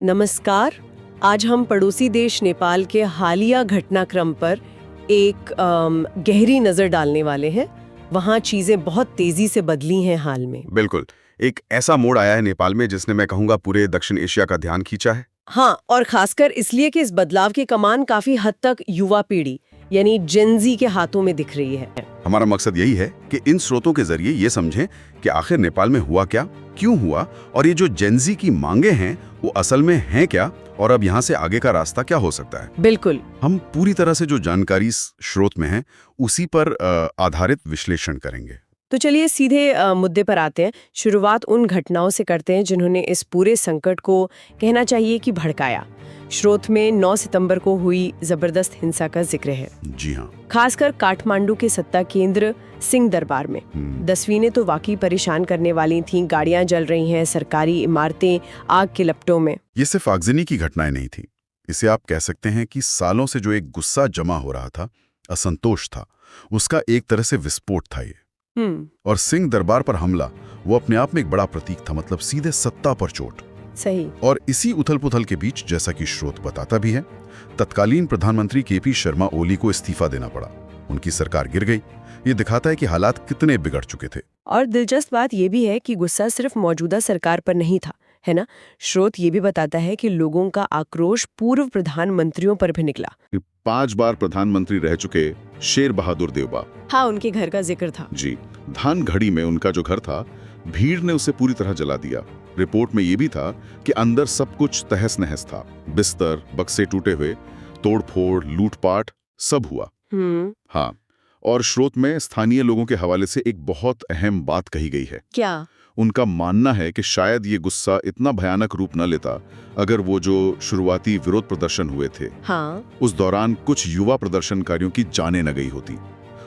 नमस्कार। आज हम पड़ोसी देश नेपाल के हालिया घटनाक्रम पर एक गहरी नज़र डालने वाले हैं। वहाँ चीज़ें बहुत तेज़ी से बदली हैं हाल में। बिल्कुल। एक ऐसा मोड़ आया है नेपाल में जिसने मैं कहूँगा पूरे दक्षिण एशिया का ध्यान खींचा है। हाँ, और खासकर इसलिए कि इस बदलाव की कमान काफ़ी हद तक युवा पीढ़ी यानी जेनजी के हाथों में दिख रही है। हमारा मकसद यही है कि इन स्रोतों के जरिए ये समझें कि आखिर नेपाल में हुआ क्या, क्यों हुआ, और ये जो जेनजी की मांगे हैं वो असल में हैं क्या, और अब यहाँ से आगे का रास्ता क्या हो सकता है। बिल्कुल। हम पूरी तरह से जो जानकारी इस स्रोत में है उसी पर आधारित विश्लेषण करेंगे। तो चलिए सीधे मुद्दे पर आते हैं। शुरुआत उन घटनाओं से करते हैं जिन्होंने इस पूरे संकट को कहना चाहिए कि भड़काया। स्रोत में 9 सितंबर को हुई जबरदस्त हिंसा का जिक्र है। जी हाँ। खासकर काठमांडू के सत्ता केंद्र सिंह दरबार में 10वीं तो वाकई परेशान करने वाली थीं। गाड़ियां जल रही हैं, सरकारी इमारतें आग के लपटों में। ये सिर्फ आगजनी की घटनाएं नहीं थी, इसे आप कह सकते हैं कि सालों से जो एक गुस्सा जमा हो रहा था, असंतोष था, उसका एक तरह से विस्फोट था ये। और सिंह दरबार पर हमला वो अपने आप में एक बड़ा प्रतीक था, मतलब सीधे सत्ता पर चोट। सही। और इसी उथल पुथल के बीच, जैसा कि स्रोत बताता भी है, तत्कालीन प्रधानमंत्री केपी शर्मा ओली को इस्तीफा देना पड़ा। उनकी सरकार गिर गई। ये दिखाता है कि हालात कितने बिगड़ चुके थे। और दिलचस्प बात यह भी है कि गुस्सा सिर्फ मौजूदा सरकार पर नहीं था, है ना। स्रोत ये भी बताता है कि लोगों का आक्रोश पूर्व प्रधानमंत्रियों पर भी निकला। 5 बार प्रधानमंत्री रह चुके शेर बहादुर देवबा। हाँ, उनके घर का जिक्र था। जी। धानगढ़ी में उनका जो घर था, भीड़ ने उसे पूरी तरह जला दिया। रिपोर्ट में यह भी था कि अंदर सब कुछ तहस नहस था। बिस्तर, बक्से टूटे हुए, तोड़फोड़, लूटपाट सब हुआ। हाँ। और स्रोत में स्थानीय लोगों के हवाले से एक बहुत अहम बात कही गई है। क्या? उनका मानना है कि शायद ये गुस्सा इतना भयानक रूप न लेता अगर वो जो शुरुआती विरोध प्रदर्शन हुए थे, हाँ, उस दौरान कुछ युवा प्रदर्शनकारियों की जानें न गई होती।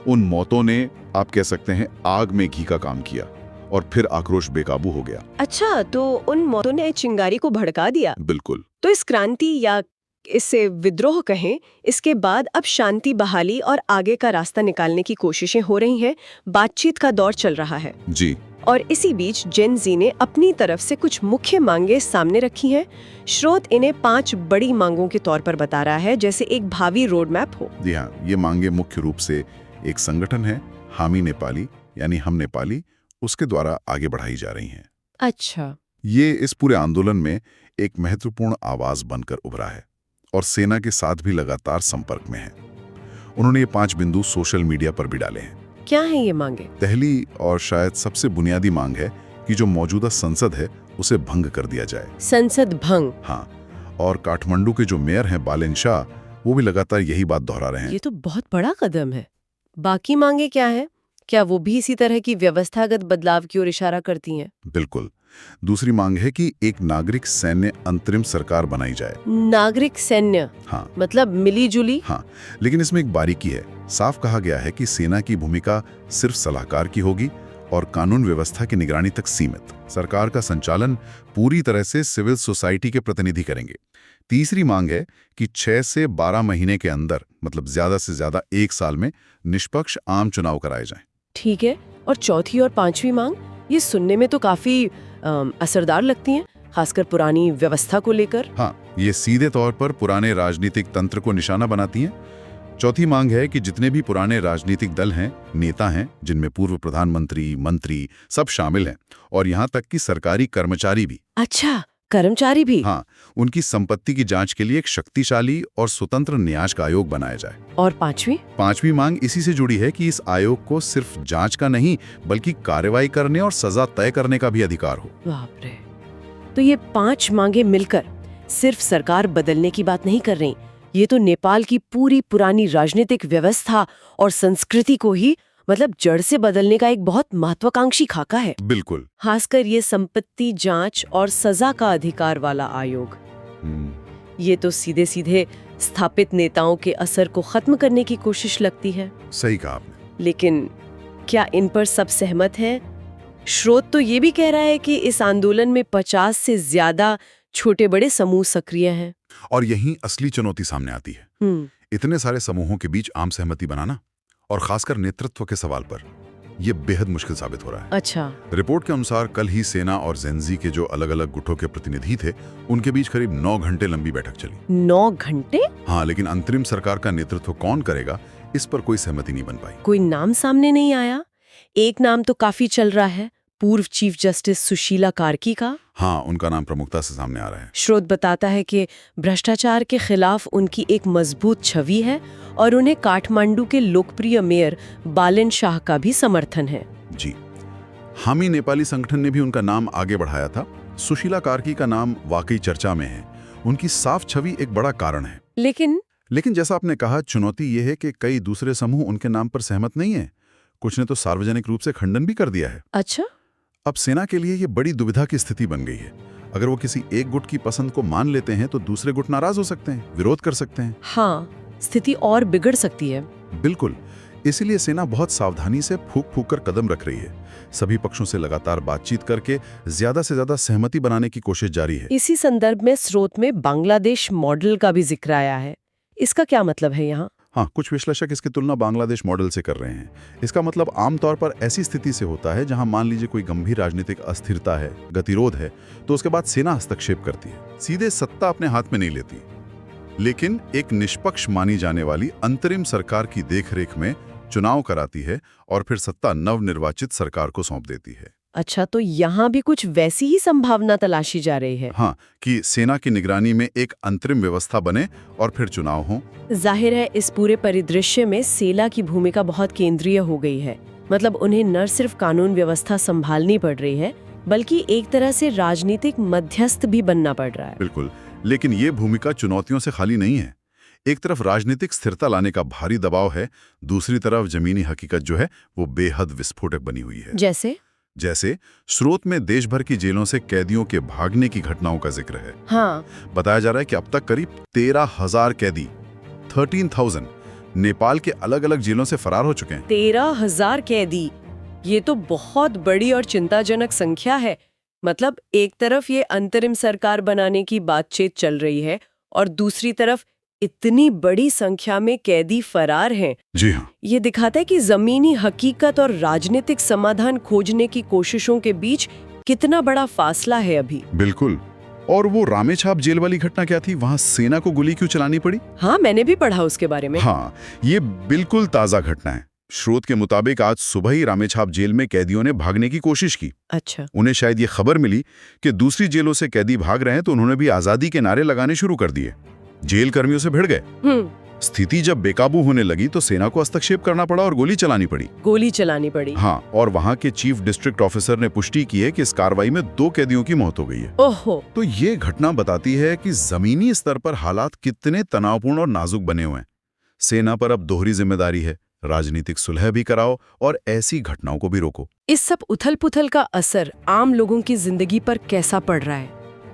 उन मौतों ने, आप कह सकते हैं, आग में घी का काम किया और फिर आक्रोश बेकाबू हो गया। अच्छा, तो उन मौतों ने चिंगारी को भड़का दिया। बिल्कुल। तो इस क्रांति या इससे विद्रोह कहें, इसके बाद अब शांति बहाली और आगे का रास्ता निकालने की कोशिशें हो रही हैं। बातचीत का दौर चल रहा है। जी। और इसी बीच जेन जी ने अपनी तरफ से कुछ मुख्य मांगे सामने रखी हैं। स्रोत इन्हें 5 बड़ी मांगों के तौर पर बता रहा है, जैसे एक भावी रोड मैप हो। जी हाँ, ये मांगे मुख्य रूप से एक संगठन है, हामी नेपाली यानी हम नेपाली, उसके द्वारा आगे बढ़ाई जा रही हैं। अच्छा। ये इस पूरे आंदोलन में एक महत्वपूर्ण आवाज बनकर उभरा है और सेना के साथ भी लगातार संपर्क में है। उन्होंने ये 5 बिंदु सोशल मीडिया पर भी डाले हैं। क्या है ये मांगे? पहली और शायद सबसे बुनियादी मांग है कि जो मौजूदा संसद है उसे भंग कर दिया जाए। संसद भंग? हाँ। और काठमांडू के जो मेयर हैं बालेन शाह, वो भी लगातार यही बात दोहरा रहे हैं। ये तो बहुत बड़ा कदम है। बाकी मांगे क्या है? क्या वो भी इसी तरह की व्यवस्थागत बदलाव की ओर इशारा करती हैं? बिल्कुल। दूसरी मांग है कि एक नागरिक सैन्य अंतरिम सरकार बनाई जाए। नागरिक सैन्य? हाँ। मतलब मिली जुली? हाँ, लेकिन इसमें एक बारीकी है। साफ कहा गया है कि सेना की भूमिका सिर्फ सलाहकार की होगी और कानून व्यवस्था की निगरानी तक सीमित। सरकार का संचालन पूरी तरह से सिविल सोसाइटी के प्रतिनिधि करेंगे। तीसरी मांग है कि 6 से 12 महीने के अंदर, मतलब ज्यादा से ज्यादा 1 साल में, निष्पक्ष आम चुनाव कराए जाएं। ठीक है। और चौथी और पांचवी मांग, ये सुनने में तो काफी असरदार लगती हैं, खासकर पुरानी व्यवस्था को लेकर। हाँ, ये सीधे तौर पर पुराने राजनीतिक तंत्र को निशाना बनाती हैं। चौथी मांग है कि जितने भी पुराने राजनीतिक दल हैं, नेता हैं, जिनमें पूर्व प्रधानमंत्री, मंत्री सब शामिल हैं, और यहाँ तक कि सरकारी कर्मचारी भी। अच्छा, कर्मचारी भी? हाँ, उनकी संपत्ति की जांच के लिए एक शक्तिशाली और स्वतंत्र न्याय का आयोग बनाया जाए। और पांचवी मांग इसी से जुड़ी है कि इस आयोग को सिर्फ जांच का नहीं, बल्कि कार्रवाई करने और सजा तय करने का भी अधिकार हो। बाप रे। तो ये 5 मांगे मिलकर सिर्फ सरकार बदलने की बात नहीं कर रही, ये तो नेपाल की पूरी पुरानी राजनीतिक व्यवस्था और संस्कृति को ही, मतलब जड़ से बदलने का एक बहुत महत्वाकांक्षी खाका है। बिल्कुल। खासकर ये संपत्ति जांच और सजा का अधिकार वाला आयोग। ये तो सीधे सीधे स्थापित नेताओं के असर को खत्म करने की कोशिश लगती है। सही कहा आपने। लेकिन क्या इन पर सब सहमत हैं? स्रोत तो ये भी कह रहा है कि इस आंदोलन में 50 से ज्यादा छोटे बड़े समूह सक्रिय हैं। और यही असली चुनौती सामने आती है। इतने सारे समूहों के बीच आम सहमति बनाना, और खासकर नेतृत्व के सवाल पर, ये बेहद मुश्किल साबित हो रहा है। अच्छा। रिपोर्ट के अनुसार कल ही सेना और जेनजी के जो अलग अलग गुटों के प्रतिनिधि थे, उनके बीच करीब 9 घंटे लंबी बैठक चली। 9 घंटे? हाँ, लेकिन अंतरिम सरकार का नेतृत्व कौन करेगा, इस पर कोई सहमति नहीं बन पाई। कोई नाम सामने नहीं आया? एक नाम तो काफी चल रहा है, पूर्व चीफ जस्टिस सुशीला कार्की का। हाँ, उनका नाम प्रमुखता से सामने आ रहा है। स्रोत बताता है कि भ्रष्टाचार के खिलाफ उनकी एक मजबूत छवि है और उन्हें काठमांडू के लोकप्रिय मेयर बालन शाह का भी समर्थन है। जी, हामी नेपाली संगठन ने भी उनका नाम आगे बढ़ाया था। सुशीला कार्की का नाम वाकई चर्चा में है। उनकी साफ छवि एक बड़ा कारण है। लेकिन जैसा आपने कहा, चुनौती ये है कि कई दूसरे समूह उनके नाम पर सहमत नहीं है। कुछ ने तो सार्वजनिक रूप से खंडन भी कर दिया है। अच्छा। अब सेना के लिए ये बड़ी दुविधा की स्थिति बन गई है। अगर वो किसी एक गुट की पसंद को मान लेते हैं तो दूसरे गुट नाराज हो सकते हैं, विरोध कर सकते हैं। हाँ, स्थिति और बिगड़ सकती है। बिल्कुल। इसीलिए सेना बहुत सावधानी से फूक कर कदम रख रही है। सभी पक्षों से लगातार बातचीत करके ज्यादा से ज्यादा सहमति बनाने की कोशिश जारी है। इसी संदर्भ में स्रोत में बांग्लादेश मॉडल का भी जिक्र आया है। इसका क्या मतलब है यहाँ? हाँ, कुछ विश्लेषक इसकी तुलना बांग्लादेश मॉडल से कर रहे हैं। इसका मतलब आमतौर पर ऐसी स्थिति से होता है जहां मान लीजिए कोई गंभीर राजनीतिक अस्थिरता है, गतिरोध है, तो उसके बाद सेना हस्तक्षेप करती है। सीधे सत्ता अपने हाथ में नहीं लेती, लेकिन एक निष्पक्ष मानी जाने वाली अंतरिम सरकार की देखरेख में चुनाव कराती है और फिर सत्ता नवनिर्वाचित सरकार को सौंप देती है। अच्छा, तो यहाँ भी कुछ वैसी ही संभावना तलाशी जा रही है। हाँ, कि सेना की निगरानी में एक अंतरिम व्यवस्था बने और फिर चुनाव हो। जाहिर है इस पूरे परिदृश्य में सेना की भूमिका बहुत केंद्रीय हो गई है। मतलब उन्हें न सिर्फ कानून व्यवस्था संभालनी पड़ रही है, बल्कि एक तरह से राजनीतिक मध्यस्थ भी बनना पड़ रहा है। बिल्कुल, लेकिन ये भूमिका चुनौतियों से खाली नहीं है। एक तरफ राजनीतिक स्थिरता लाने का भारी दबाव है, दूसरी तरफ जमीनी हकीकत जो है वो बेहद विस्फोटक बनी हुई है। जैसे स्रोत में देश भर की जेलों से कैदियों के भागने की घटनाओं का जिक्र है। हाँ। बताया जा रहा है कि अब तक करीब 13,000 कैदी 13,000 नेपाल के अलग अलग जेलों से फरार हो चुके हैं। 13,000 कैदी, ये तो बहुत बड़ी और चिंताजनक संख्या है। मतलब एक तरफ ये अंतरिम सरकार बनाने की बातचीत चल रही है और दूसरी तरफ इतनी बड़ी संख्या में कैदी फरार हैं। जी हाँ। ये दिखाता है कि जमीनी हकीकत और राजनीतिक समाधान खोजने की कोशिशों के बीच कितना बड़ा फासला है अभी। बिल्कुल। और वो रामेछाप जेल वाली घटना क्या थी? वहाँ सेना को गोली क्यों चलानी पड़ी? हाँ, मैंने भी पढ़ा उसके बारे में। हाँ, ये बिल्कुल ताजा घटना है। स्रोत के मुताबिक आज सुबह ही रामेछाप जेल में कैदियों ने भागने की कोशिश की। अच्छा। उन्हें शायद ये खबर मिली कि दूसरी जेलों से कैदी भाग रहे हैं, तो उन्होंने भी आजादी के नारे लगाने शुरू कर दिए। जेल कर्मियों से भिड़ गए। स्थिति जब बेकाबू होने लगी तो सेना को हस्तक्षेप करना पड़ा और गोली चलानी पड़ी। हाँ, और वहाँ के चीफ डिस्ट्रिक्ट ऑफिसर ने पुष्टि की है कि इस कार्रवाई में 2 कैदियों की मौत हो गई है। ओहो। तो ये घटना बताती है कि जमीनी स्तर पर हालात कितने तनावपूर्ण और नाजुक बने हुए हैं। सेना पर अब दोहरी जिम्मेदारी है, राजनीतिक सुलह भी कराओ और ऐसी घटनाओं को भी रोको। इस सब उथल पुथल का असर आम लोगों की जिंदगी पर कैसा पड़ रहा है?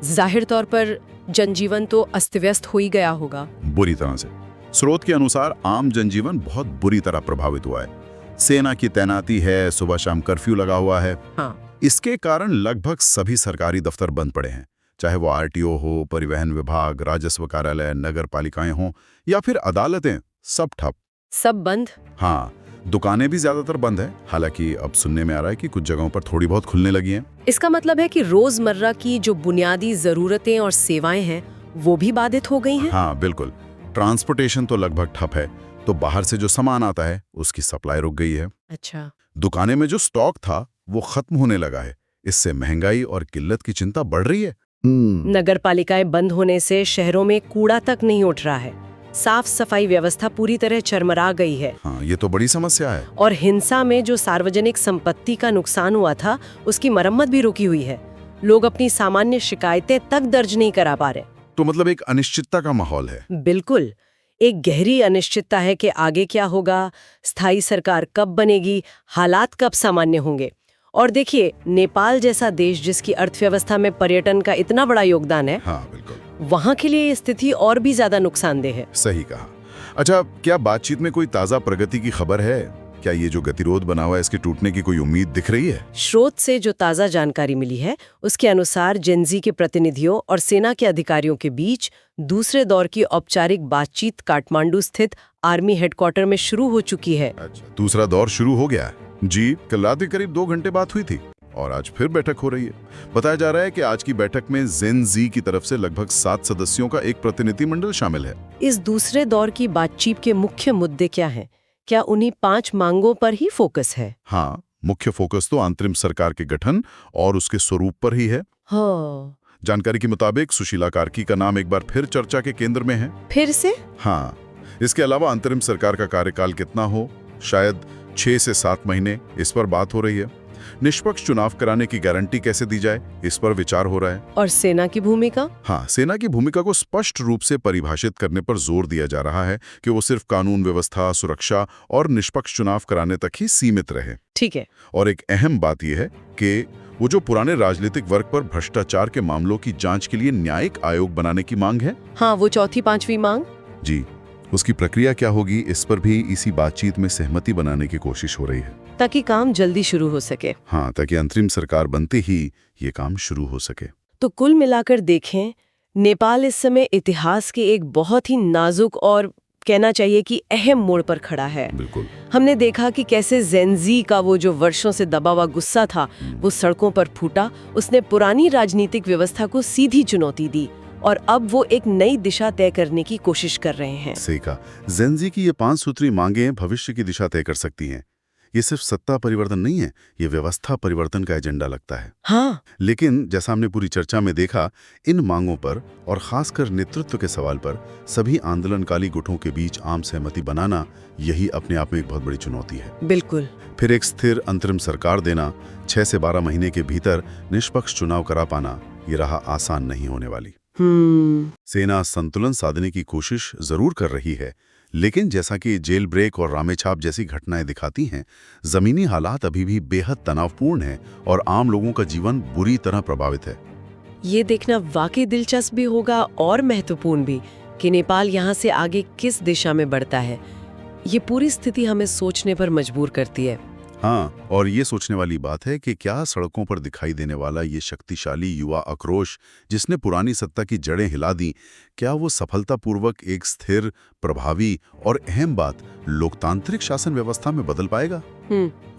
जाहिर तौर पर जनजीवन तो अस्त व्यस्त हो ही गया होगा। बुरी तरह से। स्रोत के अनुसार आम जनजीवन बहुत बुरी तरह प्रभावित हुआ है। सेना की तैनाती है, सुबह शाम कर्फ्यू लगा हुआ है। हाँ। इसके कारण लगभग सभी सरकारी दफ्तर बंद पड़े हैं, चाहे वो आरटीओ हो, परिवहन विभाग, राजस्व कार्यालय, नगर पालिकाएं हों या फिर अदालतें, सब ठप। सब बंद? हाँ, दुकानें भी ज्यादातर बंद है। हालांकि अब सुनने में आ रहा है कि कुछ जगहों पर थोड़ी बहुत खुलने लगी हैं। इसका मतलब है कि रोजमर्रा की जो बुनियादी जरूरतें और सेवाएं हैं वो भी बाधित हो गई हैं? हाँ बिल्कुल। ट्रांसपोर्टेशन तो लगभग ठप है, तो बाहर से जो सामान आता है उसकी सप्लाई रुक गई है। अच्छा। दुकानें में जो स्टॉक था वो खत्म होने लगा है। इससे महंगाई और किल्लत की चिंता बढ़ रही है। नगर पालिकाएं बंद होने से शहरों में कूड़ा तक नहीं उठ रहा है। साफ सफाई व्यवस्था पूरी तरह चरमरा गई है। हाँ, ये तो बड़ी समस्या है। और हिंसा में जो सार्वजनिक संपत्ति का नुकसान हुआ था उसकी मरम्मत भी रुकी हुई है। लोग अपनी सामान्य शिकायतें तक दर्ज नहीं करा पा रहे। तो मतलब एक अनिश्चितता का माहौल है। बिल्कुल, एक गहरी अनिश्चितता है कि आगे क्या होगा, स्थायी सरकार कब बनेगी, हालात कब सामान्य होंगे। और देखिए, नेपाल जैसा देश जिसकी अर्थव्यवस्था में पर्यटन का इतना बड़ा योगदान है, हाँ बिल्कुल, वहाँ के लिए ये स्थिति और भी ज्यादा नुकसानदेह है। सही कहा। अच्छा, क्या बातचीत में कोई ताजा प्रगति की खबर है? क्या ये जो गतिरोध बना हुआ है इसके टूटने की कोई उम्मीद दिख रही है? स्रोत से जो ताजा जानकारी मिली है उसके अनुसार जेनजी के प्रतिनिधियों और सेना के अधिकारियों के बीच दूसरे दौर की औपचारिक बातचीत काठमांडू स्थित आर्मी हेडक्वार्टर में शुरू हो चुकी है। अच्छा, दूसरा दौर शुरू हो गया है। जी, कल रात के करीब 2 घंटे बात हुई थी और आज फिर बैठक हो रही है। बताया जा रहा है कि आज की बैठक में जेन जी की तरफ से लगभग 7 सदस्यों का एक प्रतिनिधिमंडल शामिल है। इस दूसरे दौर की बातचीत के मुख्य मुद्दे क्या हैं? क्या उन्हीं 5 मांगों पर ही फोकस है? हाँ, मुख्य फोकस तो अंतरिम सरकार के गठन और उसके स्वरूप पर ही है। हाँ, जानकारी के मुताबिक सुशीला कार्की का नाम एक बार फिर चर्चा के केंद्र में है। फिर से? हाँ, इसके अलावा अंतरिम सरकार का कार्यकाल कितना हो, शायद 6 से 7 महीने, इस पर बात हो रही है। निष्पक्ष चुनाव कराने की गारंटी कैसे दी जाए, इस पर विचार हो रहा है। और सेना की भूमिका? हाँ, सेना की भूमिका को स्पष्ट रूप से परिभाषित करने पर जोर दिया जा रहा है कि वो सिर्फ कानून व्यवस्था, सुरक्षा और निष्पक्ष चुनाव कराने तक ही सीमित रहे। ठीक है। और एक अहम बात यह है कि वो जो पुराने राजनीतिक वर्ग पर भ्रष्टाचार के मामलों की जांच के लिए न्यायिक आयोग बनाने की मांग है। हाँ, वो चौथी 5वीं मांग? जी, उसकी प्रक्रिया क्या होगी, इस पर भी इसी बातचीत में सहमति बनाने की कोशिश हो रही है, ताकि काम जल्दी शुरू हो सके। हाँ, ताकि अंतरिम सरकार बनते ही ये काम शुरू हो सके। तो कुल मिलाकर देखें, नेपाल इस समय इतिहास के एक बहुत ही नाजुक और कहना चाहिए कि अहम मोड़ पर खड़ा है। बिल्कुल। हमने देखा कि कैसे जेनजी का वो जो वर्षों से दबा हुआ गुस्सा था, वो सड़कों पर फूटा। उसने पुरानी राजनीतिक व्यवस्था को सीधी चुनौती दी और अब वो एक नई दिशा तय करने की कोशिश कर रहे हैं। सही कहा। जेनजी की ये 5 सूत्री मांगें भविष्य की दिशा तय कर सकती हैं। ये सिर्फ सत्ता परिवर्तन नहीं है, ये व्यवस्था परिवर्तन का एजेंडा लगता है। हाँ, लेकिन जैसा हमने पूरी चर्चा में देखा, इन मांगों पर और खासकर नेतृत्व के सवाल पर सभी आंदोलनकाली गुटों के बीच आम सहमति बनाना, यही अपने आप में एक बहुत बड़ी चुनौती है। बिल्कुल। फिर एक स्थिर अंतरिम सरकार देना, 6 से 12 महीने के भीतर निष्पक्ष चुनाव करा पाना, ये राह आसान नहीं होने वाली। सेना संतुलन साधने की कोशिश जरूर कर रही है, लेकिन जैसा कि जेल ब्रेक और रामेछाप जैसी घटनाएं दिखाती हैं, जमीनी हालात अभी भी बेहद तनावपूर्ण हैं और आम लोगों का जीवन बुरी तरह प्रभावित है। ये देखना वाकई दिलचस्प भी होगा और महत्वपूर्ण भी कि नेपाल यहाँ से आगे किस दिशा में बढ़ता है। ये पूरी स्थिति हमें सोचने पर मजबूर करती है। हाँ, और ये सोचने वाली बात है कि क्या सड़कों पर दिखाई देने वाला ये शक्तिशाली युवा आक्रोश, जिसने पुरानी सत्ता की जड़ें हिला दी, क्या वो सफलतापूर्वक एक स्थिर, प्रभावी और अहम बात लोकतांत्रिक शासन व्यवस्था में बदल पाएगा?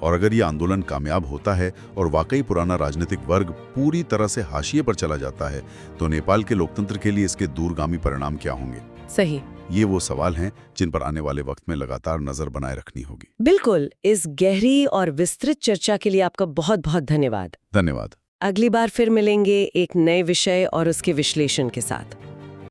और अगर ये आंदोलन कामयाब होता है और वाकई पुराना राजनीतिक वर्ग पूरी तरह से हाशिए पर चला जाता है, तो नेपाल के लोकतंत्र के लिए इसके दूरगामी परिणाम क्या होंगे? सही। ये वो सवाल हैं जिन पर आने वाले वक्त में लगातार नजर बनाए रखनी होगी। बिल्कुल। इस गहरी और विस्तृत चर्चा के लिए आपका बहुत बहुत धन्यवाद। धन्यवाद। अगली बार फिर मिलेंगे एक नए विषय और उसके विश्लेषण के साथ।